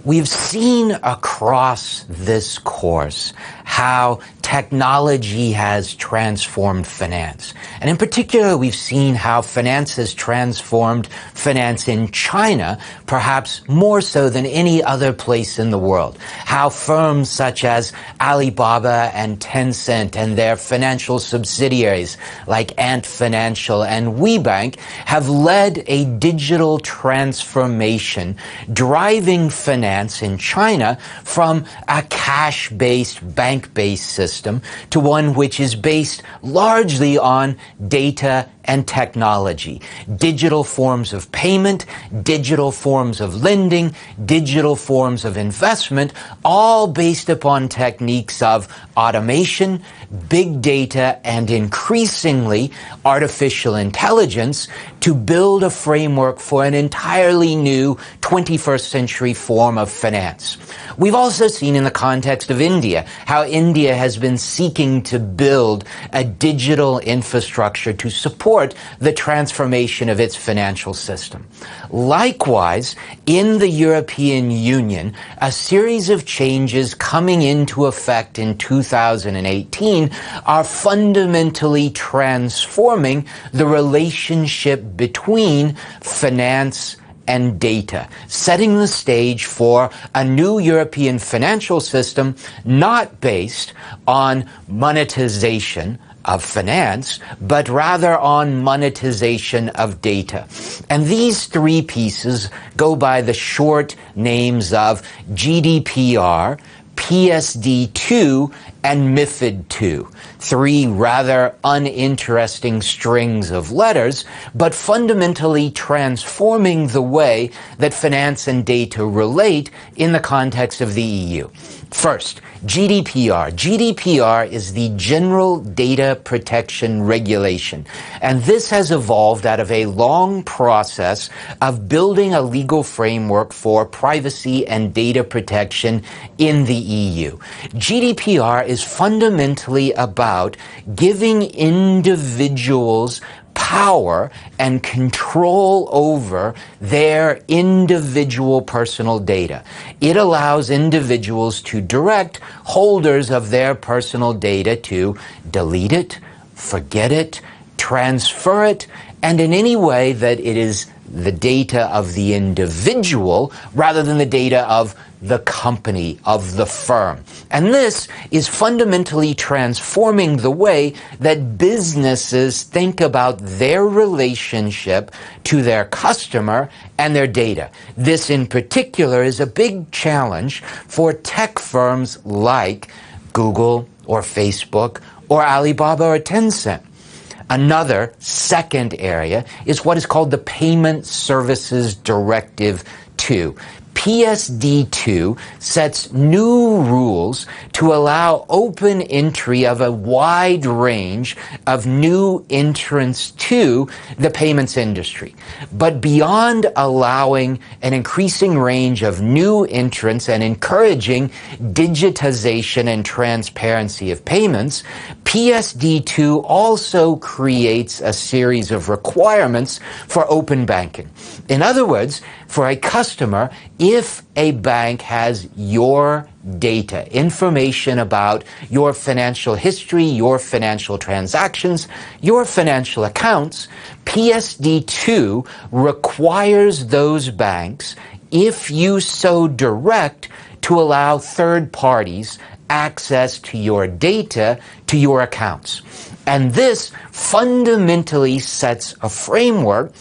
We've seen across this course how technology has transformed finance. And in particular, we've seen how finance has transformed finance in China, perhaps more so than any other place in the world. How firms such as Alibaba and Tencent and their financial subsidiaries like Ant Financial and WeBank have led a digital transformation, driving finance in China from a cash-based, bank-based system to one which is based largely on data and technology. Digital forms of payment, digital forms of lending, digital forms of investment, all based upon techniques of automation, big data, and increasingly artificial intelligence to build a framework for an entirely new 21st century form of finance. We've also seen in the context of India how India has been seeking to build a digital infrastructure to support the transformation of its financial system. Likewise, in the European Union, a series of changes coming into effect in 2018 are fundamentally transforming the relationship between finance and data, setting the stage for a new European financial system not based on monetization of finance, but rather on monetization of data. And these three pieces go by the short names of GDPR, PSD2, and MiFID 2. Three rather uninteresting strings of letters, but fundamentally transforming the way that finance and data relate in the context of the EU. First, GDPR. GDPR is the General Data Protection Regulation, and this has evolved out of a long process of building a legal framework for privacy and data protection in the EU. GDPR is fundamentally about giving individuals power and control over their individual personal data. It allows individuals to direct holders of their personal data to delete it, forget it, transfer it, and in any way that it is the data of the individual rather than the data of the company, of the firm. And this is fundamentally transforming the way that businesses think about their relationship to their customer and their data. This in particular is a big challenge for tech firms like Google or Facebook or Alibaba or Tencent. Another second area is what is called the Payment Services Directive 2. PSD2 sets new rules to allow open entry of a wide range of new entrants to the payments industry. But beyond allowing an increasing range of new entrants and encouraging digitization and transparency of payments, PSD2 also creates a series of requirements for open banking. In other words, for a customer, if a bank has your data, information about your financial history, your financial transactions, your financial accounts, PSD2 requires those banks, if you so direct, to allow third parties access to your data, to your accounts. And this fundamentally sets a framework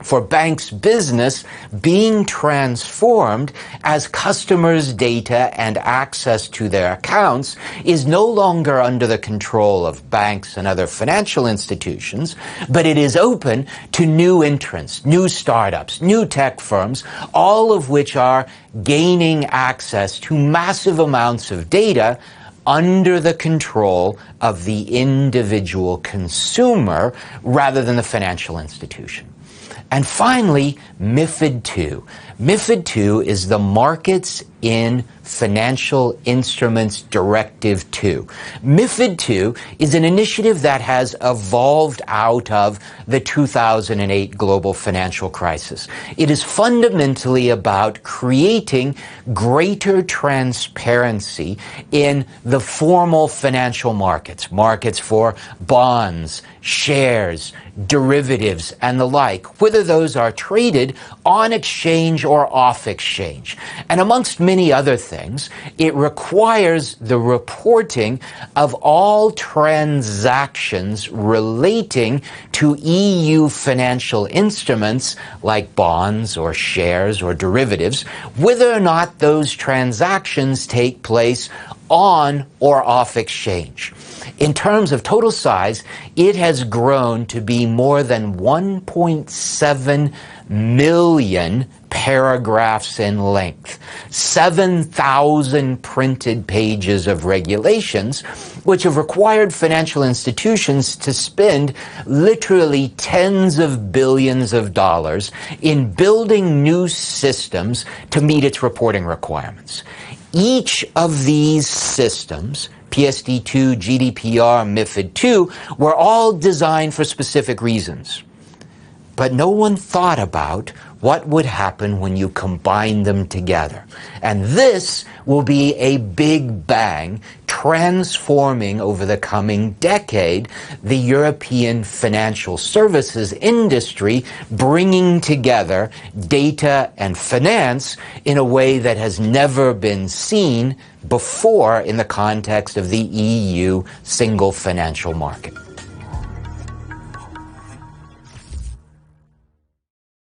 for banks' business being transformed as customers' data and access to their accounts is no longer under the control of banks and other financial institutions, but it is open to new entrants, new startups, new tech firms, all of which are gaining access to massive amounts of data under the control of the individual consumer rather than the financial institution. And finally, MiFID 2. MiFID 2 is the Markets in Financial Instruments Directive 2. MiFID 2 is an initiative that has evolved out of the 2008 global financial crisis. It is fundamentally about creating greater transparency in the formal financial markets, markets for bonds, shares, derivatives, and the like, whether those are traded on exchange or off exchange. And amongst many other things, it requires the reporting of all transactions relating to EU financial instruments like bonds or shares or derivatives, whether or not those transactions take place on or off exchange. In terms of total size, it has grown to be more than 1.7 million paragraphs in length, 7,000 printed pages of regulations, which have required financial institutions to spend literally tens of billions of dollars in building new systems to meet its reporting requirements. Each of these systems, PSD2, GDPR, MiFID 2, were all designed for specific reasons. But no one thought about what would happen when you combine them together. And this will be a big bang, transforming over the coming decade the European financial services industry, bringing together data and finance in a way that has never been seen before in the context of the EU single financial market.